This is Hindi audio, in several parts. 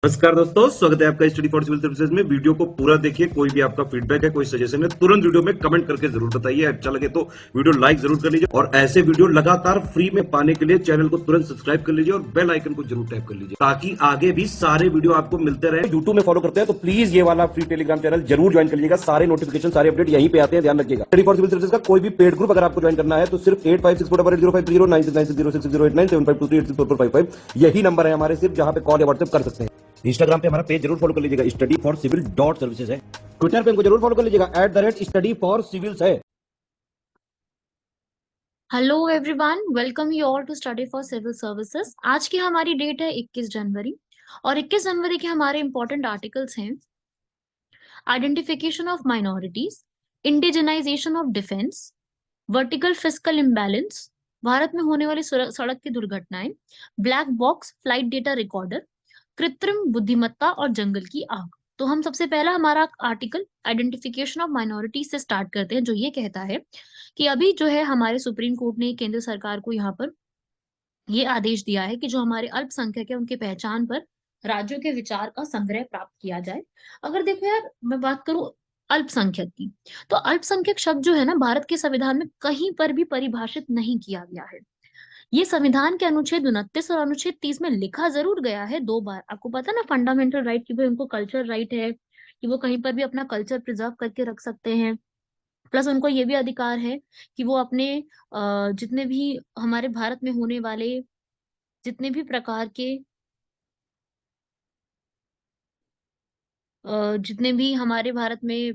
नमस्कार दोस्तों, स्वागत है आपका स्टडी फॉर सिविल सर्विसेज में। वीडियो को पूरा देखिए। कोई भी आपका फीडबैक है, कोई सजेशन है, तुरंत वीडियो में कमेंट करके जरूर बताइए। अच्छा लगे तो वीडियो लाइक जरूर कर लीजिए और ऐसे वीडियो लगातार फ्री में पाने के लिए चैनल को तुरंत सब्सक्राइब कर लीजिए और बेल आइकन को जरूर टैप कर लीजिए ताकि आगे भी सारे वीडियो आपको मिलते रहे। यूट्यूब में फॉलो करते हैं तो प्लीज ये वाला फ्री टेलीग्राम चैनल जरूर ज्वाइन कर लीजिएगा। सारे नोटिफिकेशन, सारे अपडेट यहीं पे आते हैं, ध्यान रखिएगा। स्टडी फॉर सिविल सर्विसेज का कोई भी पेड ग्रुप अगर आपको ज्वाइन करना है तो सिर्फ 856480530969608608960455 यही नंबर है हमारे, सिर्फ जहां पे कॉल या व्हाट्सएप कर सकते हैं। इंस्टाग्राम पे हमारा पेज जरूर फॉलो कर लीजिएगा, study for civil dot services है। ट्विटर पे हमको जरूर फॉलो कर लीजिएगा, @स्टडी फॉर सिविल्स है। Hello everyone, welcome you all to study for civil services. आज की हमारी डेट है 21 जनवरी और 21 जनवरी के हमारे इंपॉर्टेंट आर्टिकल्स हैं identification of minorities, indigenisation of defence, vertical fiscal imbalance, Bharat में होने वाली सड़क की दुर्घटनाएं, black box flight data recorder, कृत्रिम बुद्धिमत्ता और जंगल की आग। तो हम सबसे पहला हमारा आर्टिकल आइडेंटिफिकेशन ऑफ माइनॉरिटीज से स्टार्ट करते हैं, जो ये कहता है कि अभी जो है हमारे सुप्रीम कोर्ट ने केंद्र सरकार को यहाँ पर ये आदेश दिया है कि जो हमारे अल्पसंख्यक है उनकी पहचान पर राज्यों के विचार का संग्रह प्राप्त किया जाए। अगर देखो यार, मैं बात करूं अल्पसंख्यक की, तो अल्पसंख्यक शब्द जो है ना, भारत के संविधान में कहीं पर भी परिभाषित नहीं किया गया है। ये संविधान के अनुच्छेद 29 और अनुच्छेद 30 में लिखा जरूर गया है 2 बार। आपको पता है ना, फंडामेंटल राइट की भाई उनको कल्चर राइट है कि वो कहीं पर भी अपना कल्चर प्रिजर्व करके रख सकते हैं। प्लस उनको ये भी अधिकार है कि वो अपने जितने भी हमारे भारत में होने वाले जितने भी प्रकार के जितने भी हमारे भारत में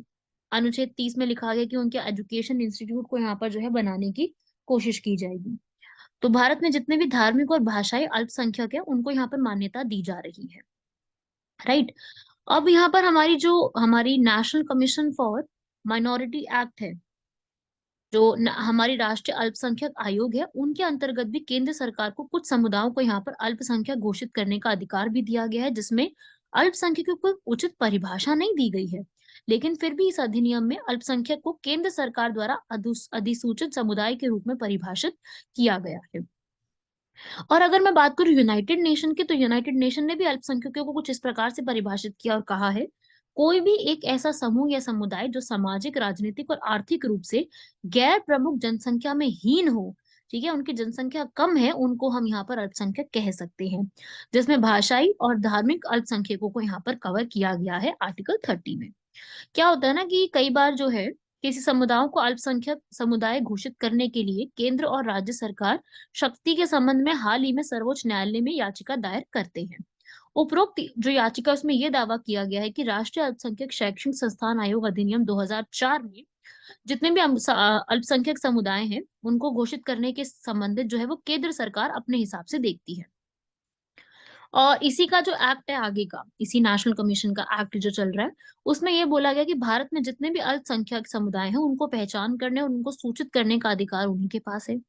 अनुच्छेद 30 में लिखा गया कि उनके एजुकेशन इंस्टीट्यूट को यहाँ पर जो है बनाने की कोशिश की जाएगी। तो भारत में जितने भी धार्मिक और भाषाई अल्पसंख्यक है उनको यहाँ पर मान्यता दी जा रही है। राइट। अब यहाँ पर हमारी national commission for minority act है, जो हमारी राष्ट्रीय अल्पसंख्यक आयोग है, उनके अंतर्गत भी केंद्र सरकार को कुछ समुदायों को यहाँ पर अल्पसंख्यक घोषित करने का अधिकार भी दिया गया है, जिसमें अल्पसंख्यकों को उचित परिभाषा नहीं दी गई है। लेकिन फिर भी इस अधिनियम में अल्पसंख्यक को केंद्र सरकार द्वारा अधिसूचित समुदाय के रूप में परिभाषित किया गया है। और अगर मैं बात करूं यूनाइटेड नेशन की, तो यूनाइटेड नेशन ने भी अल्पसंख्यकों को कुछ इस प्रकार से परिभाषित किया और कहा है, कोई भी एक ऐसा समूह या समुदाय जो सामाजिक, राजनीतिक और आर्थिक रूप से गैर प्रमुख जनसंख्या में हीन हो, ठीक है, उनकी जनसंख्या कम है, उनको हम यहाँ पर अल्पसंख्यक कह सकते हैं, जिसमें भाषाई और धार्मिक अल्पसंख्यकों को यहाँ पर कवर किया गया है आर्टिकल 30 में। क्या होता है ना कि कई बार जो है किसी समुदायों को अल्पसंख्यक समुदाय घोषित करने के लिए केंद्र और राज्य सरकार शक्ति के संबंध में हाल ही में सर्वोच्च न्यायालय में याचिका दायर करते हैं। उपरोक्त जो याचिका, उसमें यह दावा किया गया है कि राष्ट्रीय अल्पसंख्यक शैक्षणिक संस्थान आयोग अधिनियम 2004 में जितने भी अल्पसंख्यक समुदाय हैं उनको घोषित करने के संबंधित जो है वो केंद्र सरकार अपने हिसाब से देखती है। और इसी का जो एक्ट है आगे का, इसी नेशनल कमीशन का एक्ट जो चल रहा है, उसमें ये बोला गया कि भारत में जितने भी अल्पसंख्यक समुदाय हैं उनको पहचान करने और उनको सूचित करने का अधिकार उन्हीं के पास है।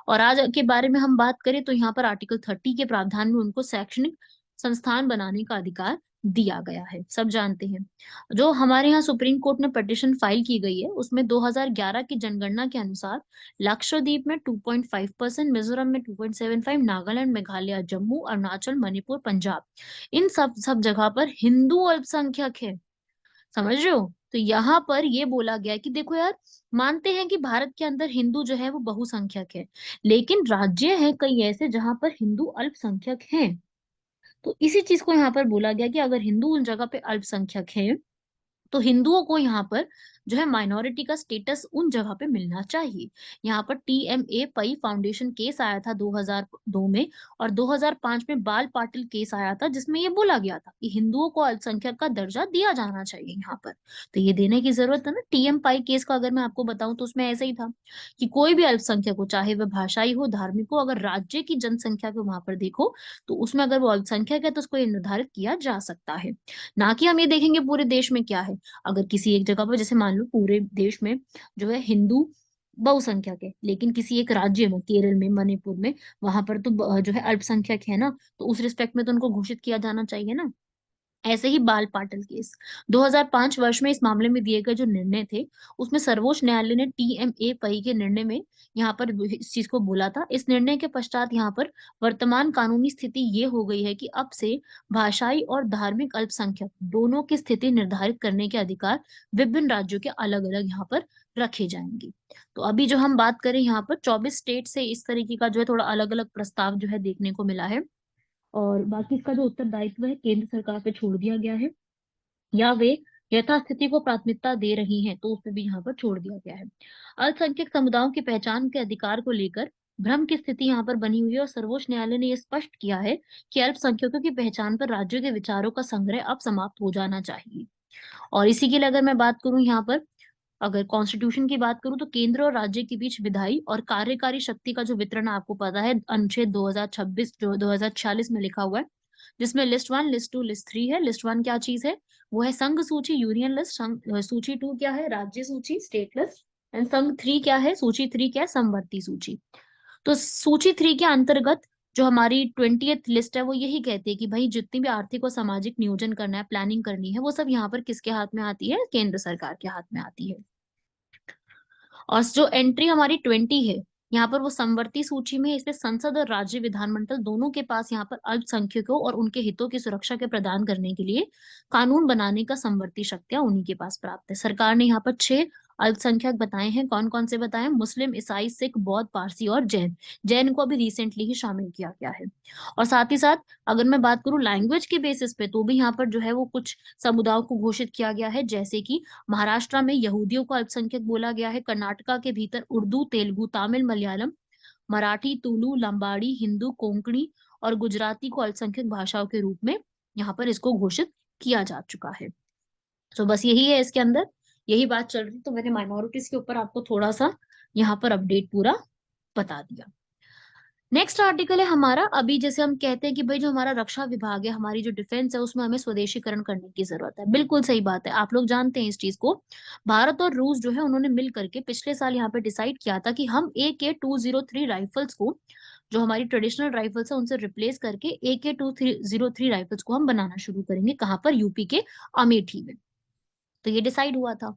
और आज के बारे में हम बात करें तो यहाँ पर आर्टिकल 30 के प्रावधान में उनको शैक्षणिक संस्थान बनाने का अधिकार दिया गया है, सब जानते हैं। जो हमारे यहाँ सुप्रीम कोर्ट में पिटीशन फाइल की गई है, उसमें 2011 की जनगणना के अनुसार लक्षद्वीप में 2.5%, मिजोरम में 2.75, नागालैंड, मेघालय, जम्मू, अरुणाचल, मणिपुर, पंजाब, इन सब सब जगह पर हिंदू अल्पसंख्यक है। समझ रहे हो? तो यहाँ पर ये बोला गया है कि देखो यार, मानते हैं कि भारत के अंदर हिंदू जो है वो बहुसंख्यक है, लेकिन राज्य है कई ऐसे जहां पर हिंदू अल्पसंख्यक हैं। तो इसी चीज को यहाँ पर बोला गया कि अगर हिंदू उन जगह पे अल्पसंख्यक है तो हिंदुओं को यहाँ पर जो है माइनॉरिटी का स्टेटस उन जगह पे मिलना चाहिए। यहाँ पर टीएमए पई फाउंडेशन केस आया था 2002 में, और 2005 में बाल पाटिल केस आया था, जिसमें ये बोला गया था कि हिंदुओं को अल्पसंख्यक का दर्जा दिया जाना चाहिए यहाँ पर। तो ये देने की जरूरत है ना। टीएम पाई केस का अगर मैं आपको बताऊं तो उसमें ऐसा ही था कि कोई भी अल्पसंख्यक हो, चाहे वह भाषाई हो, धार्मिक हो, अगर राज्य की जनसंख्या को वहां पर देखो तो उसमें अगर वो अल्पसंख्यक है तो उसको ये निर्धारित किया जा सकता है। ना कि हम ये देखेंगे पूरे देश में क्या है। अगर किसी एक जगह पर, जैसे मान लो पूरे देश में जो है हिंदू बहुसंख्यक है, लेकिन किसी एक राज्य में, केरल में, मणिपुर में, वहां पर तो जो है अल्पसंख्यक है ना, तो उस रिस्पेक्ट में तो उनको घोषित किया जाना चाहिए ना। ऐसे ही बाल पाटल केस 2005 वर्ष में इस मामले में दिए गए जो निर्णय थे, उसमें सर्वोच्च न्यायालय ने टीएमए पई के निर्णय में यहाँ पर इस चीज को बोला था। इस निर्णय के पश्चात यहाँ पर वर्तमान कानूनी स्थिति ये हो गई है कि अब से भाषाई और धार्मिक अल्पसंख्यक दोनों की स्थिति निर्धारित करने के अधिकार विभिन्न राज्यों के अलग अलग यहाँ पर रखे जाएंगे। तो अभी जो हम बात करें यहाँ पर 24 स्टेट से इस तरीके का जो है थोड़ा अलग अलग प्रस्ताव जो है देखने को मिला है, और बाकी इसका जो उत्तरदायित्व है केंद्र सरकार पे छोड़ दिया गया है, या वे यथास्थिति को प्राथमिकता दे रही हैं तो उसे भी यहाँ पर छोड़ दिया गया है। अल्पसंख्यक समुदायों की पहचान के अधिकार को लेकर भ्रम की स्थिति यहाँ पर बनी हुई है, और सर्वोच्च न्यायालय ने यह स्पष्ट किया है कि अल्पसंख्यकों की पहचान पर राज्यों के विचारों का संग्रह अब समाप्त हो जाना चाहिए। और इसी के लिए अगर मैं बात करूं यहाँ पर, अगर कॉन्स्टिट्यूशन की बात करूं, तो केंद्र और राज्य के बीच विधायी और कार्यकारी शक्ति का जो वितरण है, आपको पता है अनुच्छेद 2026 जो 2046 में लिखा हुआ है, जिसमें list one, list two, list three है। लिस्ट वन क्या चीज है? वो है संघ सूची, यूनियन लिस्ट। सूची टू क्या है? राज्य सूची, स्टेट लिस्ट। एंड संघ थ्री क्या है? सूची थ्री क्या है? समवर्ती सूची। तो सूची थ्री के अंतर्गत जो हमारी 20th लिस्ट है वो यही कहती है कि भाई जितनी भी आर्थिक और सामाजिक नियोजन करना है, प्लानिंग करनी है, वो सब यहाँ पर किसके हाथ में आती है? केंद्र सरकार के हाथ में आती है। और जो एंट्री हमारी 20 है, यहाँ पर वो समवर्ती सूची में है। इसमें संसद और राज्य विधानमंडल दोनों के पास यहाँ पर अल्पसंख्यकों और उनके हितों की सुरक्षा के प्रदान करने के लिए कानून बनाने का समवर्ती शक्तियां उन्हीं के पास प्राप्त है। सरकार ने यहाँ पर 6 अल्पसंख्यक बताए हैं। कौन कौन से बताए हैं? मुस्लिम, ईसाई, सिख, बौद्ध, पारसी और जैन। जैन को अभी रिसेंटली ही शामिल किया गया है। और साथ ही साथ अगर मैं बात करूं लैंग्वेज के बेसिस पे, तो भी यहाँ पर जो है वो कुछ समुदायों को घोषित किया गया है, जैसे कि महाराष्ट्र में यहूदियों को अल्पसंख्यक बोला गया है। कर्नाटका के भीतर उर्दू, तेलुगु, तमिल, मलयालम, मराठी, तुलु, लंबाड़ी, हिंदू, कोंकणी और गुजराती को अल्पसंख्यक भाषाओं के रूप में यहाँ पर इसको घोषित किया जा चुका है। तो बस यही है इसके अंदर, यही बात चल रही। तो मैंने माइनॉरिटीज के ऊपर आपको थोड़ा सा यहाँ पर अपडेट पूरा बता दिया। नेक्स्ट आर्टिकल है हमारा, अभी जैसे हम कहते हैं कि भाई जो हमारा रक्षा विभाग है, हमारी जो डिफेंस है, उसमें हमें स्वदेशीकरण करने की जरूरत है। बिल्कुल सही बात है, आप लोग जानते हैं इस चीज को। भारत और रूस जो है उन्होंने मिल करके पिछले साल यहाँ पे डिसाइड किया था कि हम AK-203 राइफल्स को, जो हमारी ट्रेडिशनल राइफल्स है, उनसे रिप्लेस करके AK-203 राइफल्स को हम बनाना शुरू करेंगे। कहाँ पर? यूपी के अमेठी में। तो ये डिसाइड हुआ था।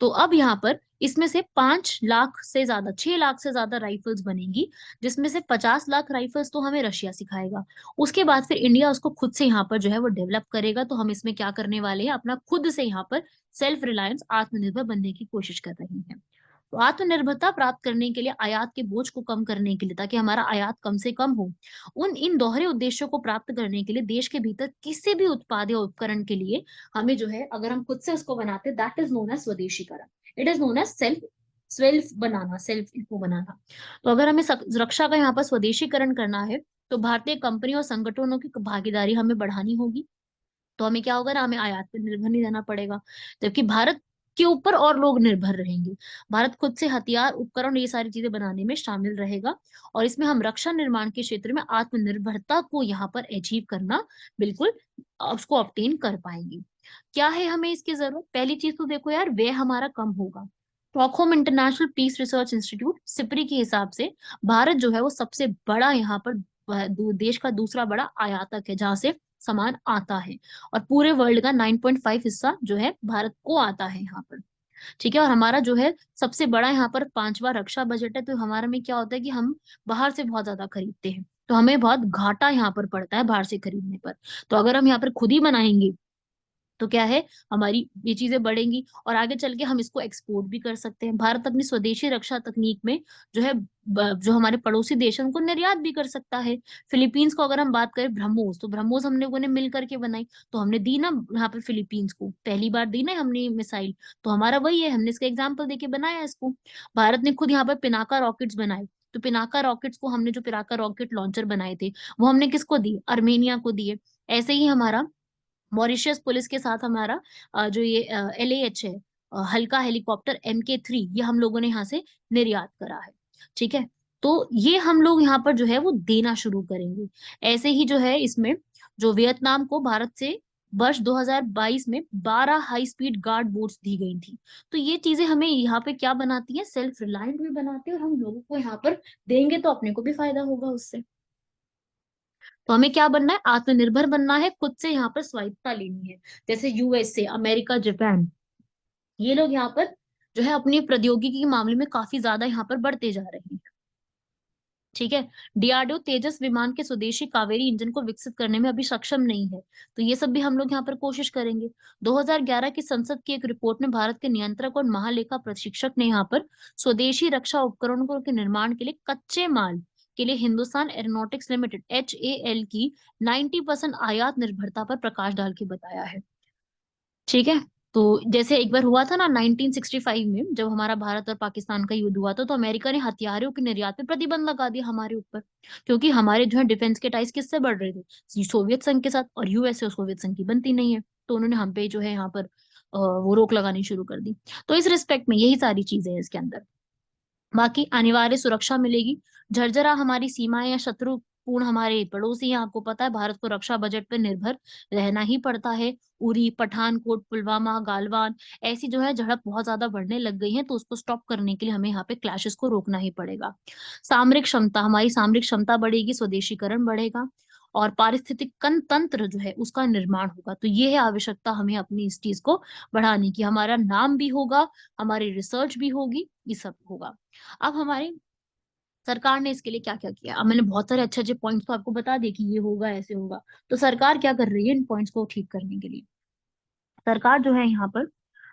तो अब यहाँ पर इसमें से 5 लाख से ज्यादा, 6 लाख से ज्यादा राइफल्स बनेगी, जिसमें से 50 लाख राइफल्स तो हमें रशिया सिखाएगा। उसके बाद फिर इंडिया उसको खुद से यहाँ पर जो है वो डेवलप करेगा। तो हम इसमें क्या करने वाले हैं? अपना खुद से यहाँ पर सेल्फ रिलायंस, आत्मनिर्भर बनने की कोशिश कर रही हैं। तो आत्मनिर्भरता प्राप्त करने के लिए, आयात के बोझ को कम करने के लिए, ताकि हमारा आयात कम से कम हो, उन इन दोहरे उद्देश्यों को प्राप्त करने के लिए देश के भीतर किसी भी उत्पाद या उपकरण के लिए हमें जो है, अगर हम खुद से उसको बनाते, दैट इज नोन एज स्वदेशीकरण। It is known as self self बनाना, सेल्फ इसको बनाना। तो अगर हमें रक्षा का यहाँ पर स्वदेशीकरण करना है, तो भारतीय कंपनी और संगठनों की भागीदारी हमें बढ़ानी होगी। तो हमें क्या होगा ना, हमें आयात पर निर्भर नहीं रहना पड़ेगा, जबकि भारत के ऊपर और लोग निर्भर रहेंगे। भारत खुद से हथियार, उपकरण, ये सारी चीजें बनाने में शामिल रहेगा। और इसमें हम रक्षा निर्माण के क्षेत्र में आत्मनिर्भरता को यहाँ पर अचीव करना, बिल्कुल उसको ऑब्टेन कर पाएंगे। क्या है हमें इसकी जरूरत? पहली चीज तो देखो यार, व्यय हमारा कम होगा। Stockholm International Peace Research Institute SIPRI के हिसाब से भारत जो है वो सबसे बड़ा यहाँ पर देश का दूसरा बड़ा आयातक है, जहां से सामान आता है। और पूरे वर्ल्ड का 9.5 हिस्सा जो है भारत को आता है यहाँ पर। ठीक है। और हमारा जो है सबसे बड़ा यहाँ पर 5वां रक्षा बजट है। तो हमारा में क्या होता है कि हम बाहर से बहुत ज्यादा खरीदते हैं, तो हमें बहुत घाटा यहाँ पर पड़ता है बाहर से खरीदने पर। तो अगर हम यहाँ पर खुद ही बनाएंगे, तो क्या है, हमारी ये चीजें बढ़ेंगी और आगे चल के हम इसको एक्सपोर्ट भी कर सकते हैं। भारत अपनी स्वदेशी रक्षा तकनीक में जो है जो हमारे पड़ोसी देश हैं उनको निर्यात भी कर सकता है। फिलीपींस को अगर हम बात करें, ब्रह्मोस, तो ब्रह्मोस हम लोगों ने मिल करके बनाई, तो हमने दी ना यहाँ पे फिलीपींस को, पहली बार दी ना हमने मिसाइल। तो हमारा वही है, हमने इसका एग्जाम्पल देके बनाया इसको। भारत ने खुद यहाँ पर पिनाका रॉकेट्स बनाए। तो पिनाका रॉकेट्स को, हमने जो पिनाका रॉकेट लॉन्चर बनाए थे, वो हमने किसको दी? अर्मेनिया को दिए। ऐसे ही हमारा मॉरिशस पुलिस के साथ हमारा जो ये LAH है, हल्का हेलीकॉप्टर MK3, ये हम लोगों ने यहाँ से निर्यात करा है। ठीक है। तो ये हम लोग यहाँ पर जो है वो देना शुरू करेंगे। ऐसे ही जो है इसमें, जो वियतनाम को भारत से वर्ष 2022 में 12 हाई स्पीड गार्ड बोट्स दी गई थी। तो ये चीजें हमें यहाँ पे क्या बनाती है? सेल्फ रिलायंट भी बनाती है, और हम लोगों को यहाँ पर देंगे तो अपने को भी फायदा होगा उससे। तो हमें क्या बनना है, आत्मनिर्भर बनना है, खुद से यहाँ पर स्वायत्ता लेनी है। जैसे यूएसए, अमेरिका, जापान, ये लोग यहाँ पर जो है अपनी प्रौद्योगिकी के मामले में काफी ज्यादा यहाँ पर बढ़ते जा रहे हैं। ठीक है। डीआरडीओ तेजस विमान के स्वदेशी कावेरी इंजन को विकसित करने में अभी सक्षम नहीं है, तो ये सब भी हम लोग यहाँ पर कोशिश करेंगे। 2011 की संसद की एक रिपोर्ट में भारत के नियंत्रक और महालेखा प्रशिक्षक ने यहाँ पर स्वदेशी रक्षा उपकरणों के निर्माण के लिए कच्चे माल के लिए हिंदुस्तान एरोनॉटिक्स लिमिटेड HAL की 90% आयात निर्भरता पर प्रकाश डाल के बताया है। ठीक है। तो जैसे एक बार हुआ था ना 1965 में, जब हमारा भारत और पाकिस्तान का युद्ध हुआ था, तो अमेरिका ने हथियारों के निर्यात पे प्रतिबंध लगा दिया हमारे ऊपर, क्योंकि हमारे जो है डिफेंस के टाइज किससे बढ़ रहे थे, सोवियत संघ के साथ, और यूएसए और सोवियत संघ की बनती नहीं है, तो उन्होंने हम पे जो है यहाँ पर वो रोक लगानी शुरू कर दी। तो इस रिस्पेक्ट में यही सारी चीजें हैं इसके अंदर। बाकी अनिवार्य सुरक्षा मिलेगी, झरझरा हमारी सीमाएं या शत्रुपूर्ण हमारे पड़ोसी हैं, आपको पता है भारत को रक्षा बजट पर निर्भर रहना ही पड़ता है। उरी, पठानकोट, पुलवामा, गालवान, ऐसी जो है झड़प बहुत ज्यादा बढ़ने लग गई है, तो उसको स्टॉप करने के लिए हमें यहाँ पे क्लैशेस को रोकना ही पड़ेगा। सामरिक क्षमता, हमारी सामरिक क्षमता बढ़ेगी, स्वदेशीकरण बढ़ेगा, और पारिस्थितिक तंत्र जो है उसका निर्माण होगा। तो ये है आवश्यकता हमें अपनी इस चीज को बढ़ाने की, हमारा नाम भी होगा, हमारी रिसर्च भी होगी, ये सब होगा। अब हमारी सरकार ने इसके लिए क्या क्या किया, अब मैंने बहुत सारे अच्छे अच्छे पॉइंट्स तो आपको बता दिए कि ये होगा, ऐसे होगा। तो सरकार क्या कर रही है इन पॉइंट्स को ठीक करने के लिए? सरकार जो है यहाँ पर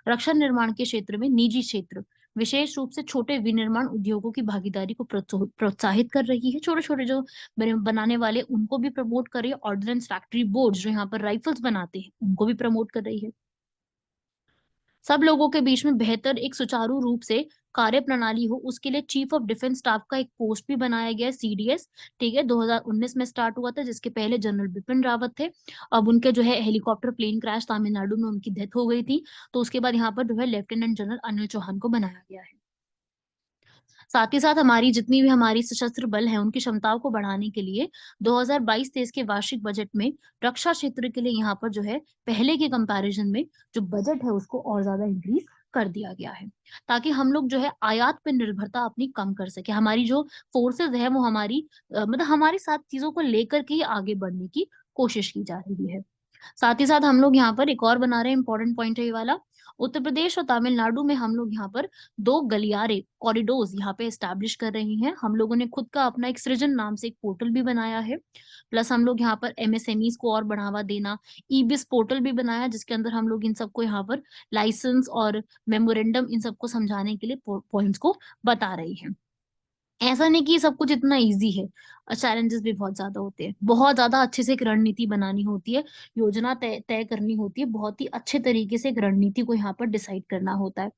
रक्षा निर्माण के क्षेत्र में निजी क्षेत्र, विशेष रूप से छोटे विनिर्माण उद्योगों की भागीदारी को प्रोत्साहित कर रही है। छोटे छोटे जो बनाने वाले उनको भी प्रमोट कर रही है। ऑर्डिनेंस फैक्ट्री बोर्ड जो यहाँ पर राइफल्स बनाते हैं उनको भी प्रमोट कर रही है। सब लोगों के बीच में बेहतर एक सुचारू रूप से कार्य प्रणाली हो, उसके लिए चीफ ऑफ डिफेंस स्टाफ का एक पोस्ट भी बनाया गया है, CDS। ठीक है, 2019 में स्टार्ट हुआ था, जिसके पहले जनरल बिपिन रावत थे। अब उनके जो है हेलीकॉप्टर प्लेन क्रैश तमिलनाडु में उनकी डेथ हो गई थी, तो उसके बाद यहाँ पर जो है लेफ्टिनेंट जनरल अनिल चौहान को बनाया गया है। साथ ही साथ हमारी जितनी भी हमारी सशस्त्र बल है उनकी क्षमताओं को बढ़ाने के लिए 2022-23 के वार्षिक बजट में रक्षा क्षेत्र के लिए यहाँ पर जो है पहले के कंपैरिजन में जो बजट है उसको और ज्यादा इंक्रीज कर दिया गया है, ताकि हम लोग जो है आयात पर निर्भरता अपनी कम कर सके। हमारी जो फोर्सेस है वो हमारी मतलब हमारी साथ चीजों को लेकर के ही आगे बढ़ने की कोशिश की जा रही है। साथ ही साथ हम लोग यहाँ पर एक और बना रहे हैं, इंपॉर्टेंट पॉइंट है ये वाला। उत्तर प्रदेश और तमिलनाडु में हम लोग यहाँ पर 2 गलियारे कॉरिडोर्स यहाँ पे एस्टैब्लिश कर रहे हैं। हम लोगों ने खुद का अपना एक सृजन नाम से एक पोर्टल भी बनाया है। प्लस हम लोग यहाँ पर MSMEs को और बढ़ावा देना, ईबिस पोर्टल भी बनाया, जिसके अंदर हम लोग इन सबको यहाँ पर लाइसेंस और मेमोरेंडम इन सबको समझाने के लिए पॉइंट्स को बता रही है। ऐसा नहीं कि सब कुछ इतना इजी है, चैलेंजेस भी बहुत ज्यादा होते हैं, बहुत ज्यादा अच्छे से एक रणनीति बनानी होती है, योजना तय तय करनी होती है, बहुत ही अच्छे तरीके से एक रणनीति को यहाँ पर डिसाइड करना होता है।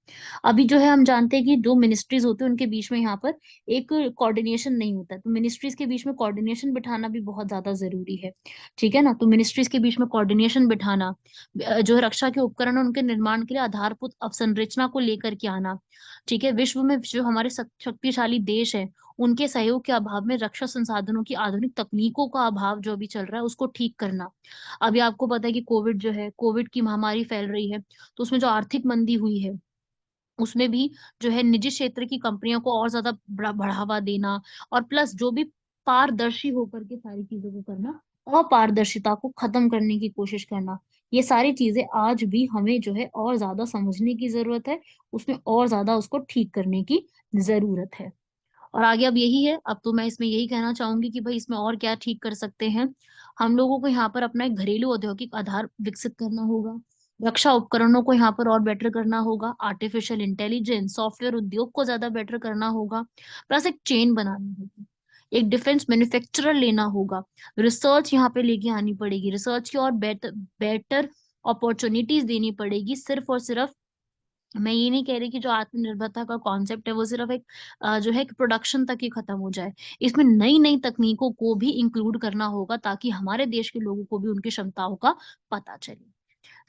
अभी जो है हम जानते हैं कि जो मिनिस्ट्रीज होते हैं उनके बीच में यहाँ पर एक कोऑर्डिनेशन नहीं होता है, तो मिनिस्ट्रीज के बीच में कोऑर्डिनेशन बिठाना भी बहुत ज्यादा जरूरी है। ठीक है ना, तो मिनिस्ट्रीज के बीच में कोऑर्डिनेशन बिठाना, जो है रक्षा के उपकरण उनके निर्माण के लिए आधारभूत अवसंरचना को लेकर के आना। ठीक है, विश्व में जो हमारे शक्तिशाली देश है उनके सहयोग के अभाव में रक्षा संसाधनों की आधुनिक तकनीकों का अभाव जो अभी चल रहा है उसको ठीक करना। अभी आपको पता है कि कोविड जो है, कोविड की महामारी फैल रही है, तो उसमें जो आर्थिक मंदी हुई है उसमें भी जो है निजी क्षेत्र की कंपनियों को और ज्यादा बढ़ावा देना, और प्लस जो भी पारदर्शी होकर के सारी चीजों को करना, अपारदर्शिता को खत्म करने की कोशिश करना, ये सारी चीजें आज भी हमें जो है और ज्यादा समझने की जरूरत है, उसमें और ज्यादा उसको ठीक करने की जरूरत है। और आगे अब यही है, अब तो मैं इसमें यही कहना चाहूंगी कि भाई इसमें और क्या ठीक कर सकते हैं। हम लोगों को यहाँ पर अपना एक घरेलू औद्योगिक आधार विकसित करना होगा, रक्षा उपकरणों को यहाँ पर और बेटर करना होगा, आर्टिफिशियल इंटेलिजेंस सॉफ्टवेयर उद्योग को ज्यादा बेटर करना होगा, प्लस एक चेन बनानी होगी, एक डिफेंस मैन्युफैक्चरर लेना होगा, रिसर्च यहाँ पे लेके आनी पड़ेगी, रिसर्च की और बेटर बेटर अपॉर्चुनिटीज देनी पड़ेगी। सिर्फ और सिर्फ मैं ये नहीं कह रही कि जो आत्मनिर्भरता का कॉन्सेप्ट है वो सिर्फ एक जो है प्रोडक्शन तक ही खत्म हो जाए, इसमें नई नई तकनीकों को भी इंक्लूड करना होगा, ताकि हमारे देश के लोगों को भी उनकी क्षमताओं का पता चले।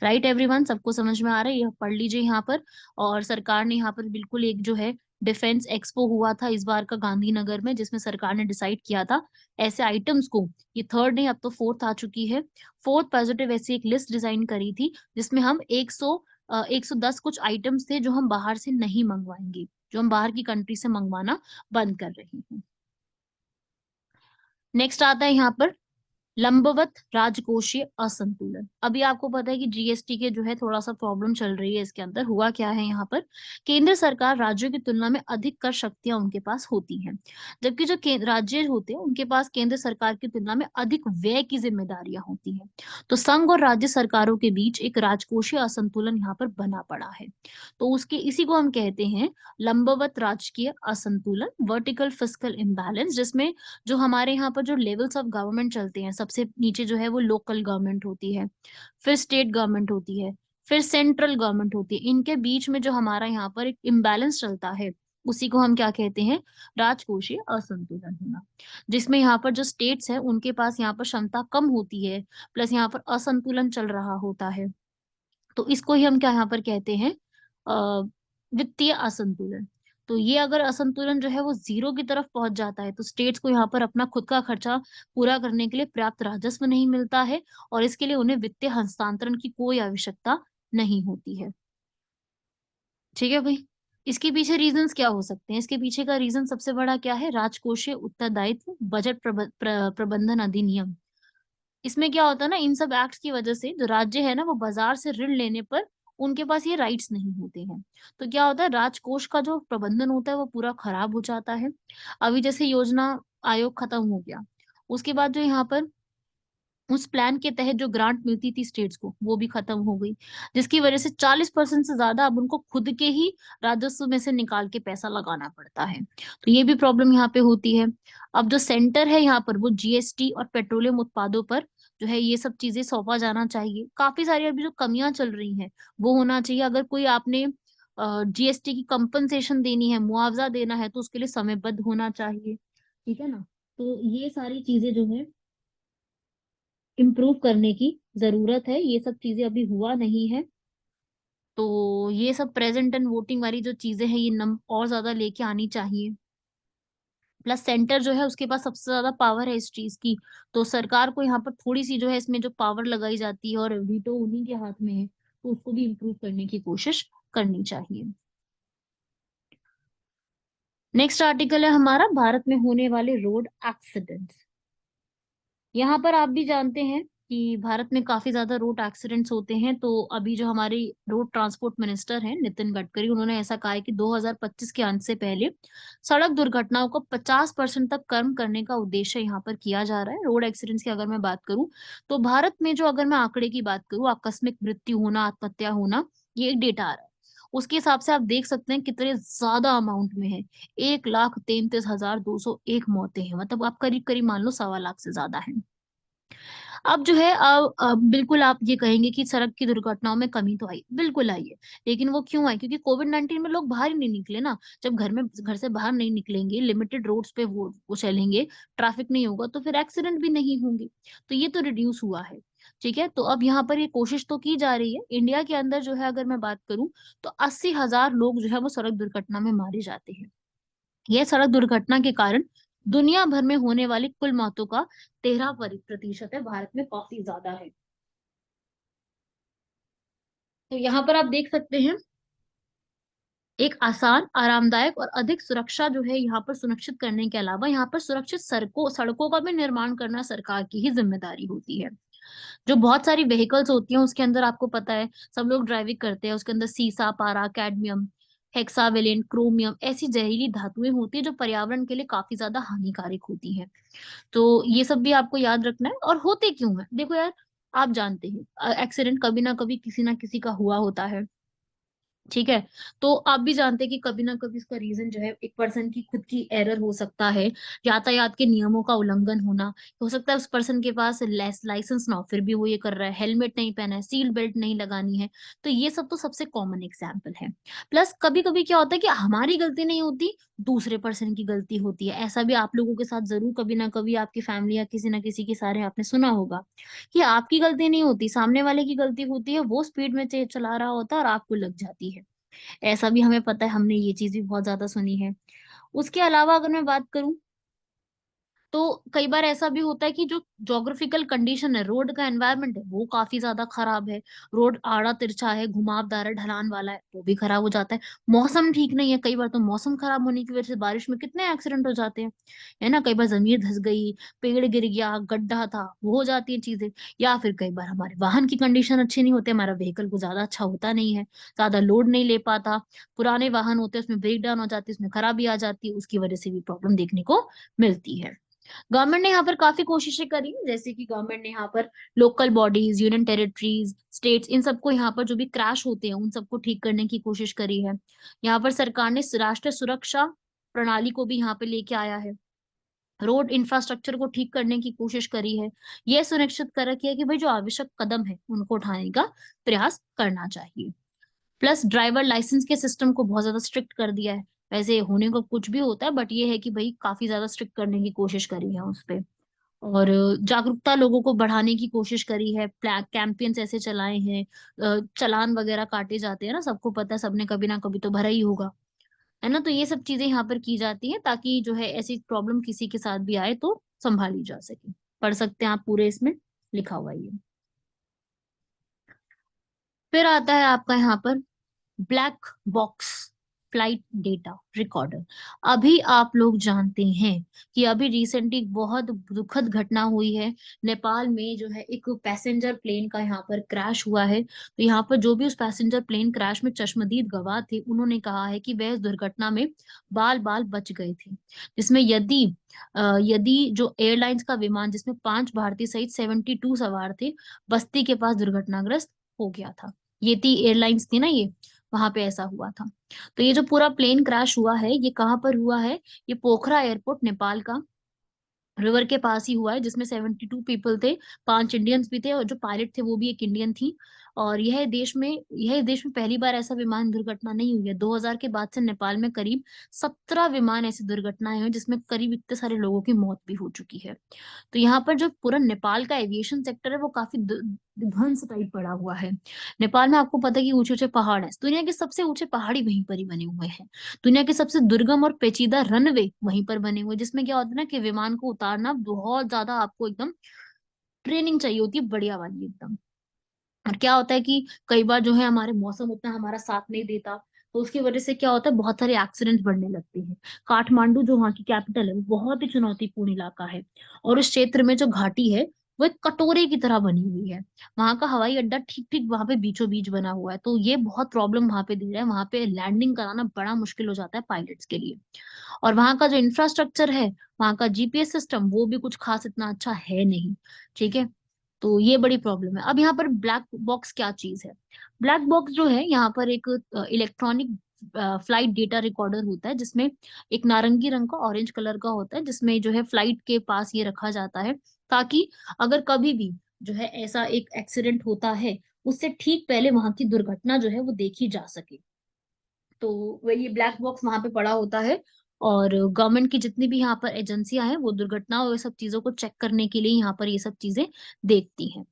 राइट एवरीवन, सबको समझ में आ रहा है, ये पढ़ लीजिए यहाँ पर। और सरकार ने यहाँ पर बिल्कुल एक जो है डिफेंस एक्सपो हुआ था इस बार का गांधीनगर में, जिसमें सरकार ने डिसाइड किया था ऐसे आइटम्स को, ये थर्ड नहीं अब तो फोर्थ आ चुकी है, फोर्थ पॉजिटिव ऐसी एक लिस्ट डिजाइन करी थी, जिसमें हम 110 कुछ आइटम्स थे जो हम बाहर से नहीं मंगवाएंगे, जो हम बाहर की कंट्री से मंगवाना बंद कर रहे हैं। नेक्स्ट आता है यहाँ पर लंबवत राजकोषीय असंतुलन। अभी आपको पता है कि जीएसटी के जो है थोड़ा सा प्रॉब्लम चल रही है इसके अंदर। हुआ क्या है यहाँ पर, केंद्र सरकार राज्यों की तुलना में अधिक कर शक्तियां उनके पास होती हैं, जबकि जो राज्य होते हैं उनके पास केंद्र सरकार की तुलना में अधिक व्यय की जिम्मेदारियां होती हैं। तो संघ और राज्य सरकारों के बीच एक राजकोषीय असंतुलन यहाँ पर बना पड़ा है। तो उसके इसी को हम कहते हैं लंबवत राजकीय असंतुलन, वर्टिकल फिस्कल इम्बैलेंस, जिसमें जो हमारे यहाँ पर जो लेवल्स ऑफ गवर्नमेंट चलते हैं, सबसे नीचे जो है वो लोकल गवर्नमेंट होती है, फिर स्टेट गवर्नमेंट होती है, फिर सेंट्रल गवर्नमेंट होती है। इनके बीच में जो हमारा यहाँ पर एक इम्बैलेंस चलता है, उसी को हम क्या कहते हैं, राजकोषीय असंतुलन होना। जिसमें यहाँ पर जो स्टेट्स है उनके पास यहाँ पर क्षमता कम होती है, प्लस यहाँ पर असंतुलन चल रहा होता है। तो इसको ही हम क्या यहाँ पर कहते हैं, अ, वित्तीय असंतुलन। तो ये अगर असंतुलन जो है वो जीरो की तरफ पहुंच जाता है तो स्टेट्स को यहाँ पर अपना खुद का खर्चा पूरा करने के लिए पर्याप्त राजस्व नहीं मिलता है, और इसके लिए उन्हें वित्तीय हस्तांतरण की कोई आवश्यकता नहीं होती है। ठीक है भाई। इसके पीछे रीजंस क्या हो सकते हैं, इसके पीछे का रीजन सबसे बड़ा क्या है, राजकोषीय उत्तरदायित्व बजट प्रबंधन अधिनियम। इसमें क्या होता है ना, इन सब एक्ट्स की वजह से जो राज्य है ना वो बाजार से ऋण लेने पर उनके पास ये राइट्स नहीं होते हैं। तो क्या होता है, राजकोष का जो प्रबंधन होता है वो पूरा खराब हो जाता है। अभी जैसे योजना आयोग खत्म हो गया, उसके बाद जो यहाँ पर उस प्लान के तहत जो ग्रांट मिलती थी स्टेट्स को वो भी खत्म हो गई, जिसकी वजह से 40% से ज्यादा अब उनको खुद के ही राजस्व में से निकाल के पैसा लगाना पड़ता है। तो ये भी प्रॉब्लम यहाँ पे होती है। अब जो सेंटर है यहाँ पर वो जीएसटी और पेट्रोलियम उत्पादों पर जो है ये सब चीजें सौंपा जाना चाहिए। काफी सारी अभी जो कमियां चल रही हैं वो होना चाहिए। अगर कोई आपने जीएसटी की कंपनसेशन देनी है, मुआवजा देना है, तो उसके लिए समयबद्ध होना चाहिए। ठीक है ना। तो ये सारी चीजें जो है इम्प्रूव करने की जरूरत है, ये सब चीजें अभी हुआ नहीं है। तो ये सब प्रेजेंट एंड वोटिंग वाली जो चीजें हैं ये नम और ज्यादा लेके आनी चाहिए। प्लस सेंटर जो है उसके पास सबसे ज्यादा पावर है इस चीज की, तो सरकार को यहाँ पर थोड़ी सी जो है इसमें जो पावर लगाई जाती है और वीटो उन्हीं के हाथ में है, तो उसको भी इम्प्रूव करने की कोशिश करनी चाहिए। नेक्स्ट आर्टिकल है हमारा भारत में होने वाले रोड एक्सीडेंट्स। यहाँ पर आप भी जानते हैं कि भारत में काफी ज्यादा रोड एक्सीडेंट्स होते हैं। तो अभी जो हमारे रोड ट्रांसपोर्ट मिनिस्टर हैं नितिन गडकरी, उन्होंने ऐसा कहा है कि 2025 के अंत से पहले सड़क दुर्घटनाओं को 50% तक कम करने का उद्देश्य यहाँ पर किया जा रहा है। रोड एक्सीडेंट्स की अगर मैं बात करूं तो भारत में जो, अगर मैं आंकड़े की बात करूं, आकस्मिक मृत्यु होना, आत्महत्या होना, ये एक डेटा आ रहा है। उसके हिसाब से आप देख सकते हैं कितने ज्यादा अमाउंट में है। 1,33,201 मौतें हैं, मतलब आप करीब करीब मान लो 1.25 लाख से ज्यादा है। अब जो है अब बिल्कुल आप ये कहेंगे कि सड़क की दुर्घटनाओं में कमी तो आई, बिल्कुल आई है। लेकिन वो क्यों आई, क्योंकि कोविड 19 में लोग बाहर ही नहीं निकले ना। जब घर से बाहर नहीं निकलेंगे, लिमिटेड रोड्स पे वो चलेंगे, ट्रैफिक नहीं होगा, तो फिर एक्सीडेंट भी नहीं होंगे। तो ये तो रिड्यूस हुआ है। ठीक है। तो अब यहाँ पर ये कोशिश तो की जा रही है। इंडिया के अंदर जो है अगर मैं बात करूं तो 80,000 लोग जो है वो सड़क दुर्घटना में मारे जाते हैं। यह सड़क दुर्घटना के कारण दुनिया भर में होने वाली कुल मौतों का 13% है। भारत में काफी ज्यादा है। तो यहाँ पर आप देख सकते हैं एक आसान, आरामदायक और अधिक सुरक्षा जो है यहाँ पर सुनिश्चित करने के अलावा यहाँ पर सुरक्षित सड़कों सड़कों का भी निर्माण करना सरकार की ही जिम्मेदारी होती है। जो बहुत सारी व्हीकल्स होती हैं उसके अंदर आपको पता है सब लोग ड्राइविंग करते हैं, उसके अंदर सीसा, पारा, कैडमियम, हेक्सावेलेंट, क्रोमियम ऐसी जहरीली धातुएं होती है जो पर्यावरण के लिए काफी ज्यादा हानिकारक होती हैं। तो ये सब भी आपको याद रखना है। और होते क्यों है, देखो यार, आप जानते हैं एक्सीडेंट कभी ना किसी का हुआ होता है। ठीक है। तो आप भी जानते हैं कि कभी ना कभी इसका रीजन जो है एक पर्सन की खुद की एरर हो सकता है, यातायात के नियमों का उल्लंघन होना। हो सकता है उस पर्सन के पास लाइसेंस ना हो फिर भी वो ये कर रहा है, हेलमेट नहीं पहना है, सीट बेल्ट नहीं लगानी है। तो ये सब तो सबसे कॉमन एग्जाम्पल है। प्लस कभी कभी क्या होता है कि हमारी गलती नहीं होती, दूसरे पर्सन की गलती होती है। ऐसा भी आप लोगों के साथ जरूर कभी ना कभी आपकी फैमिली या किसी ना किसी के सारे आपने सुना होगा कि आपकी गलती नहीं होती, सामने वाले की गलती होती है, वो स्पीड में चला रहा होता है और आपको लग जाती है। ऐसा भी हमें पता है, हमने ये चीज भी बहुत ज्यादा सुनी है। उसके अलावा अगर मैं बात करूं तो कई बार ऐसा भी होता है कि जो जोग्राफिकल कंडीशन है, रोड का एनवायरनमेंट है, वो काफी ज्यादा खराब है। रोड आड़ा तिरछा है, घुमावदार है, ढलान वाला है, वो भी खराब हो जाता है। मौसम ठीक नहीं है, कई बार तो मौसम खराब होने की वजह से बारिश में कितने एक्सीडेंट हो जाते हैं, है ना। कई बार जमीन धंस गई, पेड़ गिर गया, गड्ढा था, वो हो जाती है चीजें। या फिर कई बार हमारे वाहन की कंडीशन अच्छी नहीं होती, हमारा व्हीकल को ज्यादा अच्छा होता नहीं है, ज्यादा लोड नहीं ले पाता। पुराने वाहन होते हैं, उसमें ब्रेक डाउन हो जाती है, उसमें खराबी आ जाती है, उसकी वजह से भी प्रॉब्लम देखने को मिलती है। गवर्नमेंट ने यहाँ पर काफी कोशिशें करी, जैसे कि गवर्नमेंट ने यहाँ पर local bodies, union territories, states, इन सबको यहाँ पर जो भी क्रैश होते हैं उन सबको ठीक करने की कोशिश करी है। यहाँ पर सरकार ने राष्ट्रीय सुरक्षा प्रणाली को भी यहाँ पे लेके आया है। रोड इंफ्रास्ट्रक्चर को ठीक करने की कोशिश करी है। यह सुनिश्चित कर रखी है कि भाई जो आवश्यक कदम है उनको उठाने का प्रयास करना चाहिए। प्लस ड्राइवर लाइसेंस के सिस्टम को बहुत ज्यादा स्ट्रिक्ट कर दिया है। वैसे होने को कुछ भी होता है, बट ये है कि भाई काफी ज्यादा स्ट्रिक्ट करने की कोशिश करी है उस पे। और जागरूकता लोगों को बढ़ाने की कोशिश करी है, कैंपेन्स ऐसे चलाए हैं, चालान वगैरह काटे जाते हैं ना, सबको पता है, सबने कभी ना कभी तो भरा ही होगा, है ना। तो ये सब चीजें यहाँ पर की जाती है ताकि जो है ऐसी प्रॉब्लम किसी के साथ भी आए तो संभाली जा सके। पढ़ सकते हैं आप, पूरे इसमें लिखा हुआ है ये। फिर आता है आपका यहाँ पर black box flight data recorder. अभी आप लोग जानते हैं कि अभी रिसेंटली बहुत दुखद घटना हुई है। नेपाल में जो है एक पैसेंजर प्लेन का यहाँ पर क्रैश हुआ है। तो यहाँ पर जो भी उस पैसेंजर प्लेन क्रैश में चश्मदीद गवाह थे, उन्होंने कहा है कि वह इस दुर्घटना में बाल बाल बच गए थे। जिसमें यदि जो एयरलाइंस का विमान जिसमें 5 भारतीय सहित 72 सवार थे, बस्ती के पास दुर्घटनाग्रस्त हो गया था। येती एयरलाइंस थी ना ये, वहां पे ऐसा हुआ था। तो ये जो पूरा प्लेन क्रैश हुआ है, ये कहाँ पर हुआ है? ये पोखरा एयरपोर्ट नेपाल का रिवर के पास ही हुआ है, जिसमें 72 पीपल थे। 5 इंडियंस भी थे, और जो पायलट थे वो भी एक इंडियन थी। और यह देश में पहली बार ऐसा विमान दुर्घटना नहीं हुई है। 2000 के बाद से नेपाल में करीब 17 विमान ऐसी दुर्घटनाएं हुई जिसमें करीब इतने सारे लोगों की मौत भी हो चुकी है। तो यहाँ पर जो पूरा नेपाल का एविएशन सेक्टर है वो काफी ध्वंस टाइप पड़ा हुआ है। नेपाल में आपको पता है कि ऊंचे ऊंचे पहाड़ है, दुनिया के सबसे ऊंचे पहाड़ी वहीं पर ही बने हुए हैं। दुनिया के सबसे दुर्गम और पेचीदा रनवे वहीं पर बने हुए हैं, जिसमें क्या होता है ना कि विमान को उतारना बहुत ज्यादा आपको एकदम ट्रेनिंग चाहिए होती है, बढ़िया वाली एकदम। और क्या होता है कि कई बार जो है हमारे मौसम उतना हमारा साथ नहीं देता, तो उसकी वजह से क्या होता है, बहुत सारे एक्सीडेंट्स बढ़ने लगते हैं। काठमांडू जो वहाँ की कैपिटल है वो बहुत ही चुनौतीपूर्ण इलाका है। और उस क्षेत्र में जो घाटी है वो एक कटोरे की तरह बनी हुई है। वहां का हवाई अड्डा ठीक ठीक वहां पे बीचों बीच बना हुआ है, तो ये बहुत प्रॉब्लम वहां पे दे रहा है। वहां पे लैंडिंग कराना बड़ा मुश्किल हो जाता है पायलट्स के लिए। और वहां का जो इंफ्रास्ट्रक्चर है, वहां का जीपीएस सिस्टम, वो भी कुछ खास इतना अच्छा है नहीं। ठीक है, तो ये बड़ी प्रॉब्लम है। अब यहाँ पर ब्लैक बॉक्स क्या चीज है? ब्लैक बॉक्स जो है यहाँ पर एक इलेक्ट्रॉनिक फ्लाइट डेटा रिकॉर्डर होता है, जिसमें एक नारंगी रंग का, ऑरेंज कलर का होता है, जिसमें जो है फ्लाइट के पास ये रखा जाता है, ताकि अगर कभी भी जो है ऐसा एक एक्सीडेंट होता है, उससे ठीक पहले वहां की दुर्घटना जो है वो देखी जा सके। तो वही ये ब्लैक बॉक्स वहां पे पड़ा होता है। और गवर्नमेंट की जितनी भी यहाँ पर एजेंसियां हैं वो दुर्घटना और ये सब चीजों को चेक करने के लिए यहाँ पर ये सब चीजें देखती हैं।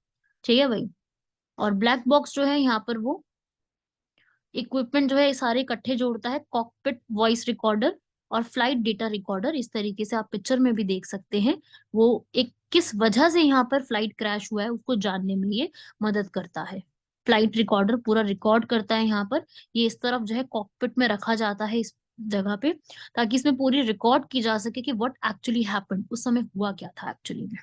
ठीक है भाई। और ब्लैक बॉक्स जो है यहाँ पर वो इक्विपमेंट जो है ये सारे इकट्ठे जोड़ता है, कॉकपिट वॉइस रिकॉर्डर और फ्लाइट डेटा रिकॉर्डर। इस तरीके से आप पिक्चर में भी देख सकते हैं। वो एक किस वजह से यहाँ पर फ्लाइट क्रैश हुआ है उसको जानने में ये मदद करता है। फ्लाइट रिकॉर्डर पूरा रिकॉर्ड करता है यहाँ पर। ये इस तरफ जो है कॉकपिट में रखा जाता है इस जगह पे, ताकि इसमें पूरी रिकॉर्ड की जा सके कि व्हाट एक्चुअली हैपेंड, उस समय हुआ क्या था एक्चुअली में।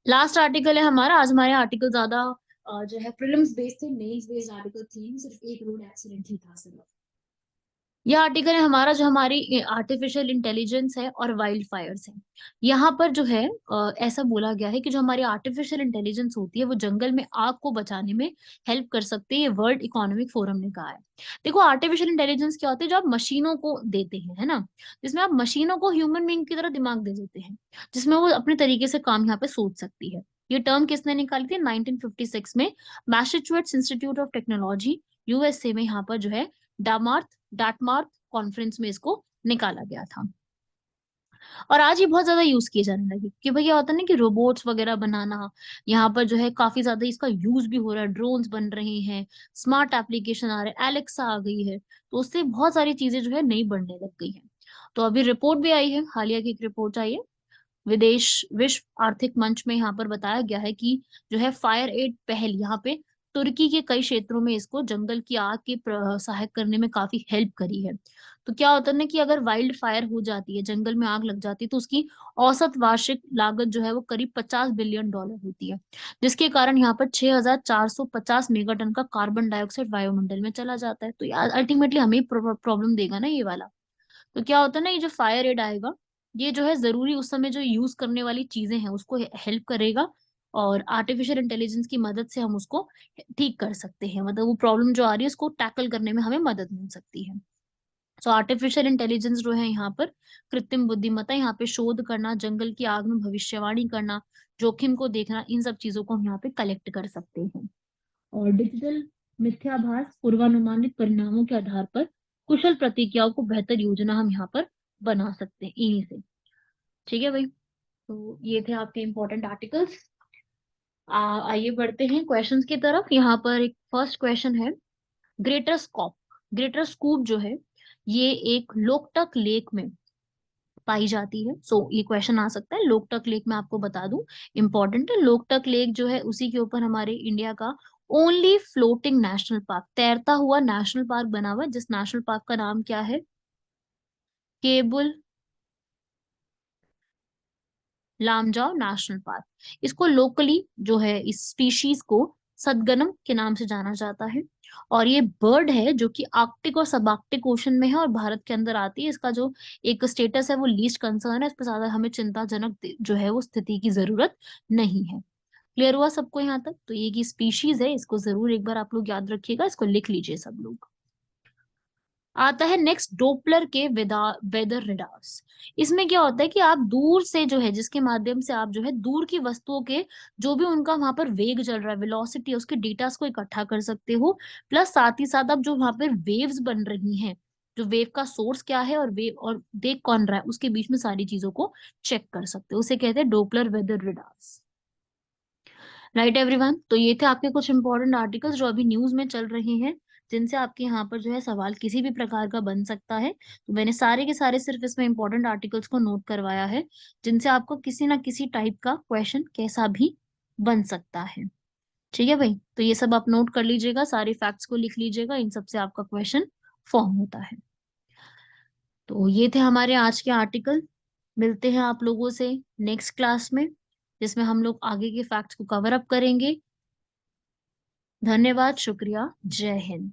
लास्ट आर्टिकल है हमारा आज। हमारे आर्टिकल ज्यादा जो है प्रीलिम्स बेस्ड थे, मेंस बेस्ड आर्टिकल थी, सिर्फ एक रोड एक्सीडेंट ही था सिर्फ। यह आर्टिकल है हमारा जो हमारी आर्टिफिशियल इंटेलिजेंस है और वाइल्ड फायर्स है। यहाँ पर जो है ऐसा बोला गया है कि जो हमारी आर्टिफिशियल इंटेलिजेंस होती है वो जंगल में आग को बचाने में हेल्प कर सकती है, ये वर्ल्ड इकोनॉमिक फोरम ने कहा है। देखो, आर्टिफिशियल इंटेलिजेंस क्या होती है? जो आप मशीनों को देते हैं, है ना, जिसमें आप मशीनों को ह्यूमन बीइंग की तरह दिमाग दे देते हैं, जिसमें वो अपने तरीके से काम यहाँ पे सोच सकती है। ये टर्म किसने निकाली थी? 1956 में Massachusetts institute of technology, USA में, यहाँ पर जो है डाटमार्थ कॉन्फ्रेंस में इसको निकाला गया था। और आज ये बहुत ज्यादा यूज किए जाने लगे कि भैया होता है ना कि रोबोट्स वगैरह बनाना, यहाँ पर जो है काफी ज्यादा इसका यूज भी हो रहा है। ड्रोन्स बन रहे हैं, स्मार्ट एप्लीकेशन आ रहे हैं, एलेक्सा आ गई है, तो उससे बहुत सारी चीजें जो है नई बढ़ने लग गई है। तो अभी रिपोर्ट भी आई है, हालिया की एक रिपोर्ट आई है विश्व आर्थिक मंच में, यहाँ पर बताया गया है कि जो है फायर एड पहल यहाँ पे तुर्की के कई क्षेत्रों में इसको जंगल की आग के सहायक करने में काफी हेल्प करी है। तो क्या होता है ना कि अगर वाइल्ड फायर हो जाती है, जंगल में आग लग जाती है, तो उसकी औसत वार्षिक लागत जो है वो करीब $50 बिलियन होती है, जिसके कारण यहाँ पर 6,450 मेगाटन का कार्बन डाइऑक्साइड वायुमंडल में चला जाता है। तो यार अल्टीमेटली हमें प्रॉब्लम देगा ना ये वाला। तो क्या होता है ना, ये जो फायर एड आएगा, ये जो है जरूरी उस समय जो यूज करने वाली चीजें हैं उसको हेल्प करेगा, और आर्टिफिशियल इंटेलिजेंस की मदद से हम उसको ठीक कर सकते हैं, मतलब वो प्रॉब्लम जो आ रही है उसको टैकल करने में हमें मदद मिल सकती है। सो आर्टिफिशियल इंटेलिजेंस जो है यहाँ पर कृत्रिम बुद्धिमत्ता, यहाँ पे शोध करना, जंगल की आग में भविष्यवाणी करना, जोखिम को देखना, इन सब चीजों को हम यहाँ पे कलेक्ट कर सकते हैं। और डिजिटल मिथ्याभास पूर्वानुमानित परिणामों के आधार पर कुशल प्रतिक्रियाओं को बेहतर योजना हम यहाँ पर बना सकते हैं इन्हीं से। ठीक है भाई, तो ये थे आपके इंपॉर्टेंट आर्टिकल्स। आइए बढ़ते हैं क्वेश्चंस की तरफ। यहाँ पर एक फर्स्ट क्वेश्चन है, ग्रेटर स्कॉप, ग्रेटर स्कूप जो है ये एक लोकटक लेक में पाई जाती है। सो ये क्वेश्चन आ सकता है। लोकटक लेक मैं आपको बता दूं, इंपॉर्टेंट है। लोकटक लेक जो है उसी के ऊपर हमारे इंडिया का ओनली फ्लोटिंग नेशनल पार्क, तैरता हुआ नेशनल पार्क बना हुआ है, जिस नेशनल पार्क का नाम क्या है, केबुल लामजाओ नेशनल पार्क। इसको लोकली जो है इस स्पीशीज को सदगनम के नाम से जाना जाता है, और ये बर्ड है जो कि आर्कटिक और सब आर्कटिक ओशन में है और भारत के अंदर आती है। इसका जो एक स्टेटस है वो लीस्ट कंसर्न है, इस पर ज्यादा हमें चिंताजनक जो है वो स्थिति की जरूरत नहीं है। क्लियर हुआ सबको यहाँ तक? तो ये की स्पीशीज है, इसको जरूर एक बार आप लोग याद रखिएगा, इसको लिख लीजिए सब लोग। आता है नेक्स्ट, डोपलर के वेदर रेडार्स। इसमें क्या होता है कि आप दूर से जो है, जिसके माध्यम से आप जो है दूर की वस्तुओं के जो भी उनका वहां पर वेग चल रहा है, वेलोसिटी है, उसके डेटास को इकट्ठा कर सकते हो। प्लस साथ ही साथ आप जो वहां पर वेव्स बन रही हैं, जो वेव का सोर्स क्या है और वेव और देख कौन रहा है, उसके बीच में सारी चीजों को चेक कर सकते हो। उसे कहते हैं Doppler weather radars. Right everyone, तो ये थे आपके कुछ इंपॉर्टेंट आर्टिकल्स जो अभी न्यूज में चल रहे हैं, जिनसे आपके यहाँ पर जो है सवाल किसी भी प्रकार का बन सकता है। तो मैंने सारे के सारे सिर्फ इसमें इंपॉर्टेंट आर्टिकल्स को नोट करवाया है, जिनसे आपको किसी ना किसी टाइप का क्वेश्चन कैसा भी बन सकता है। ठीक है भाई, तो ये सब आप नोट कर लीजिएगा, सारे फैक्ट्स को लिख लीजिएगा, इन सब से आपका क्वेश्चन फॉर्म होता है। तो ये थे हमारे आज के आर्टिकल। मिलते हैं आप लोगों से नेक्स्ट क्लास में, जिसमें हम लोग आगे के फैक्ट्स को कवर अप करेंगे। धन्यवाद, शुक्रिया, जय हिंद।